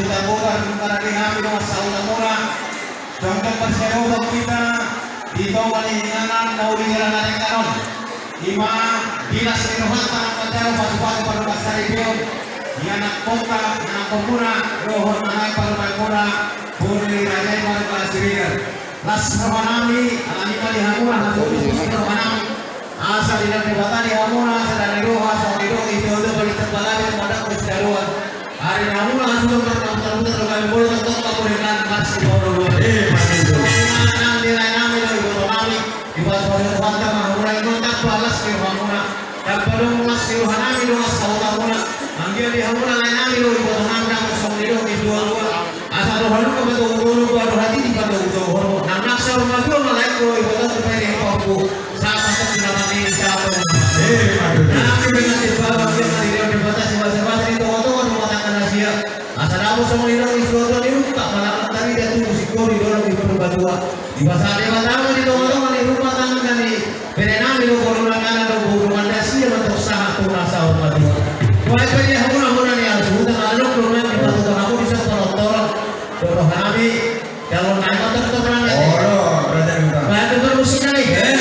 bukan karena kami dengan saudara mura. Contoh perseroan kita di bawah lingkaran mau dijalankan yang kanon. Lima dinas Rohatan Pancaro Pasukan Parupat Saripion. Anak kota, anak komuna, rohon anak Parupakura, Puri Raja Parupat Sirian. Las Rohanami, alami kali hamura, hasil Rohanami. Asal di dalam batari hamura, sedang roha, soal itu balik terbalai pada perseroan. Hari hamura hasil bertambah kami boleh tetap memberikan kasih bawah Nang nilai nami dari Botonami dibuat pada warga hamura itu tak balas ke hamura. Dan pada mulas ke Rohanami dengan saudara hamura. Anggia di hamura lain nami dari Botonami dan soal itu di dua. Asal rohanu kebetul guru baru hati di pada ujung. Nang naksa rumah dua malai koi botan supaya yang papu. Saat masuk di dalam ini siapa? Nami dengan dibawa dia dari dia dibatasi bahasa itu waktu mengatakan rahasia. Asal aku semua iniisuatu ini tak malah tadi dia tunggu sikor di dalam itu berbatu. Di bahasa dia tahu di tengah-tengah di rumah tangga kan di berenang di rumah kanan atau rumah dasi yang tersahat tu rasa hormat dua. Wah itu dia hamura ni harus bukan lalu rumah di batu aku bisa tolong Roh kami kalau naik motor itu pernah nggak? Oh, berarti kita. Berarti itu musiknya nih. Dan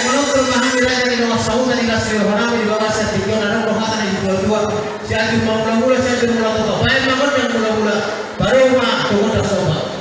kalau rumah kami berada di bawah saung dan di atas roh kami di bawah setiap ada roh kami di dua. Siapa mau mula-mula, siapa mula toto. Baik bangun dan mula-mula. Baru mah tunggu dan sobat.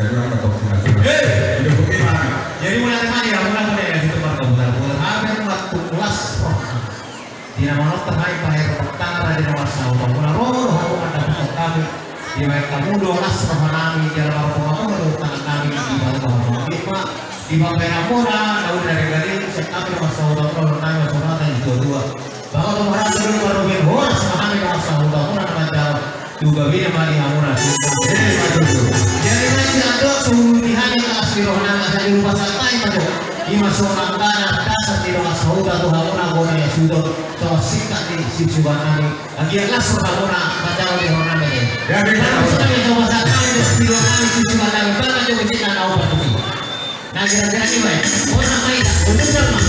kedua betul nasional. Itu bagaimana? Jadi mulai mana ya mulai dari situ baru putar-putar. Hampir waktu kelas di nama nota naik pada pertama di nama sahabat mulai aku ada untuk kami di mereka muda las rohanami jalan orang menurut tangan kami di bawah lima di bawah Ramona daun dari galing sekali masalah orang nanya soal dan dua bahwa orang dulu baru berhoras kami masalah orang macam juga bina mali amuna jadi nanti ada sumbihan yang asli rohanami ada di rumah santai pada di masalah tanah dasar di rumah saudara tuh amuna guna yang sudah so sikat di situan ini lagi yang las rohanami macam di rohanami Jadi kalau sudah coba sekali di video kami situan lagi bahkan juga kita tahu betul. Nah kira-kira ini baik, orang main, untuk sama.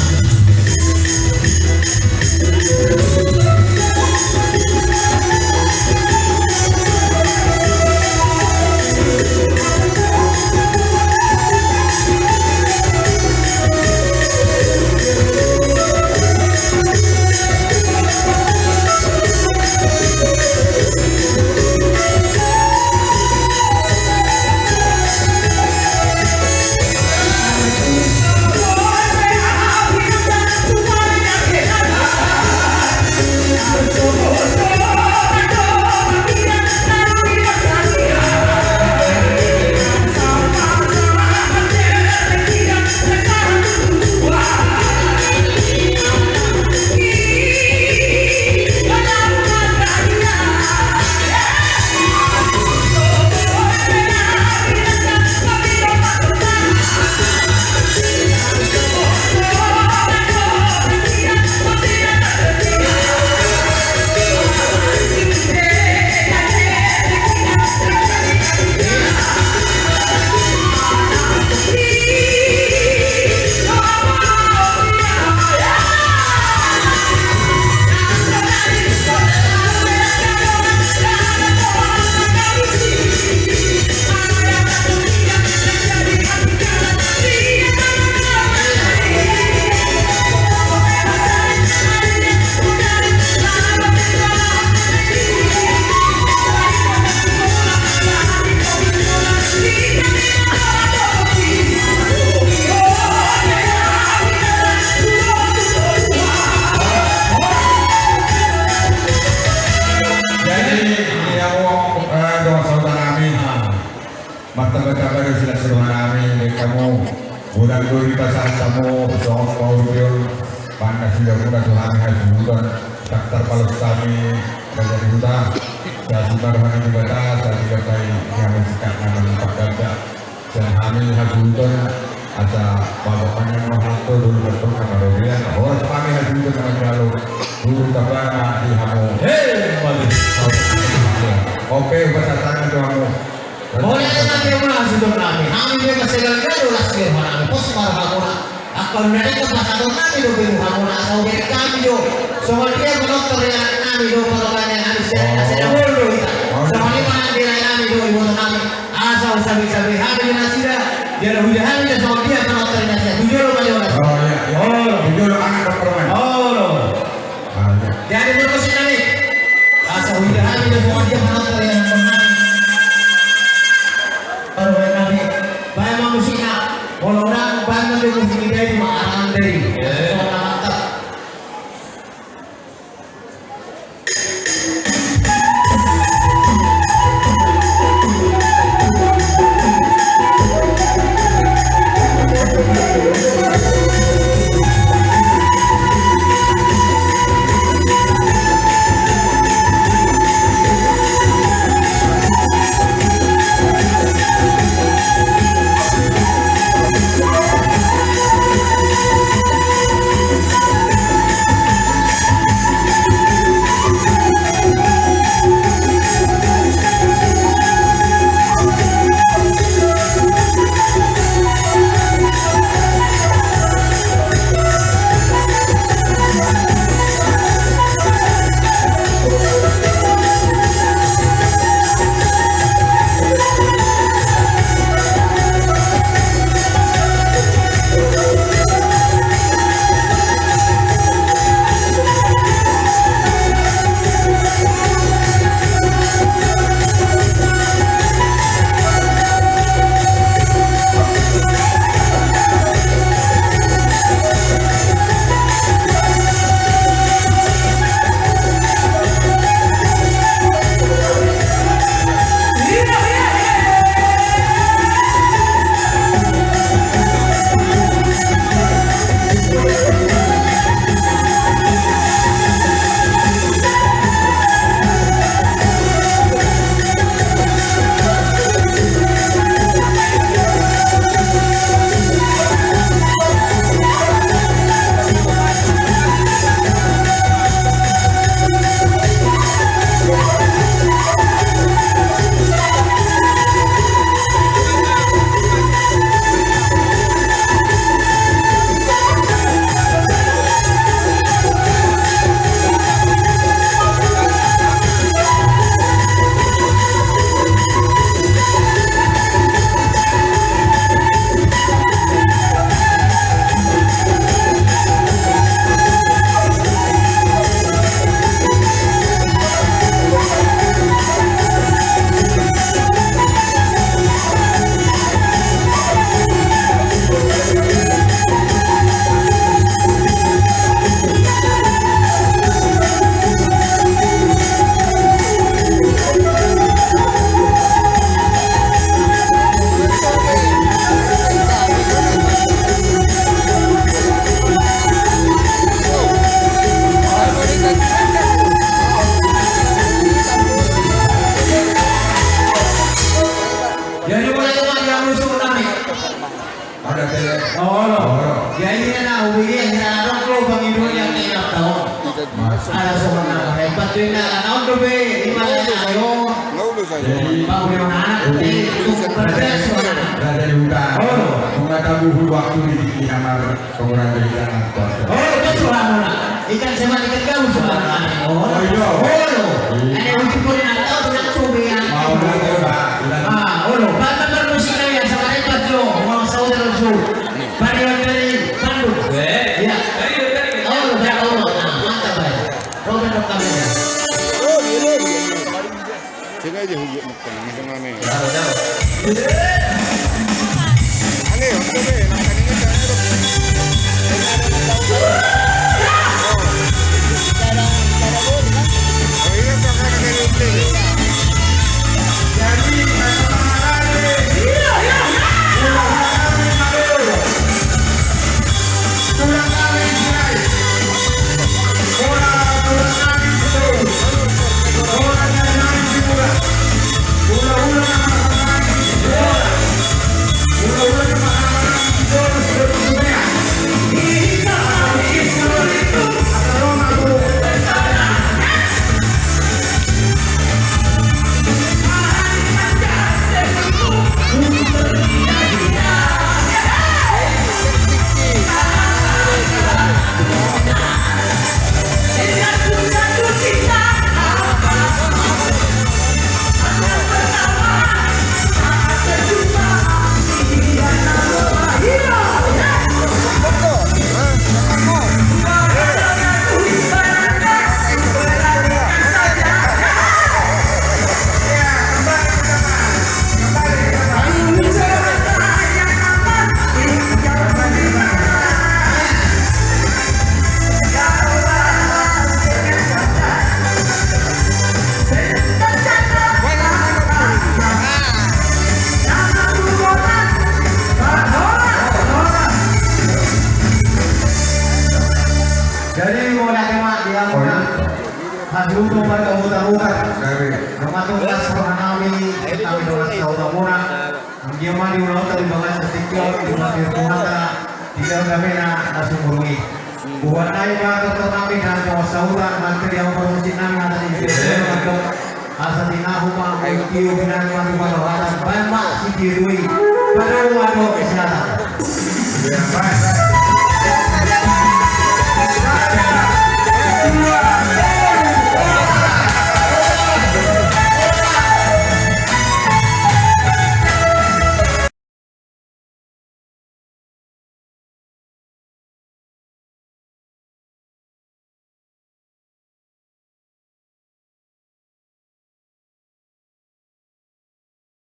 Martabat-tabat sila sa mga namin, kamu, unang doon pasang kamu, soong pauliyon, panas sila muna Tuhan hasudan, taktar palos kami, dari huda, sa sudarman ng bata, sa tigatay yang sikat naman pagkada, sa hamil hasudan, at sa babakan ng mga hato, doon bertong na marurian, oras kami hasudan naman galo, doon taba na ihamo, hey! Oke, pasatangan kamu. Boleh nanti mula sudah kami. Kami juga segala gado las ke mana. Pos para hamuna. Akal mereka pasado kami do biru hamuna. Atau dari kami do. Soal dia menonton yang kami do kalau kami harus saya bolu kita. Soal ini mana dia kami do ibu kami. Asal sabi-sabi kami nasida. Dia udah kami dan soal dia menonton yang saya. Jujur kali orang. Oh ya. Oh, jujur anak perempuan. Oh. Jadi terus ini. Asal udah kami dan soal dia menonton yang kami. Baik manusia, kalau orang banyak yang musik dari makanan dari, mantap. Oh, no. Jadi na uwi ang hinarap ko bang ibu yang inap tahu. Ada semua hebat tuh na naon tuh be, lima ayo. Bang udah anak itu berbeda semua. Dari hutan. Mengetahui waktu di kamar pengurangan dari tanah. Oh, itu suara ikan sama ikan kau suara. Oh, iya. Oh, ada uji pun nak tahu nak coba yang. Mau belajar Pak. Oh, bapak bermusik yang sama hebat jo, mau saudara jo. Pariwan dari Bandung. Ya. Oh, berapa mantap baik. Program kami. 제가 이제 후기 먹고 남성하네. Tahu tahu. 안에 연습에 나가는 게 아니라. 이런 거 하나 내는데. Jadi mau nak kemak dia mana? Hasil tu pada mutar-mutar. Ramadan kelas kami dengan saudara muna. Dia mah di ulang tahun bangan setikor di mana dia mata tidak kami nak langsung berui. Buat naik mah kami dan saudara mantri yang bermusikan ada di sini untuk asal dinahuma kiu binan mah di mana banyak si dirui. Pada waktu kesehatan.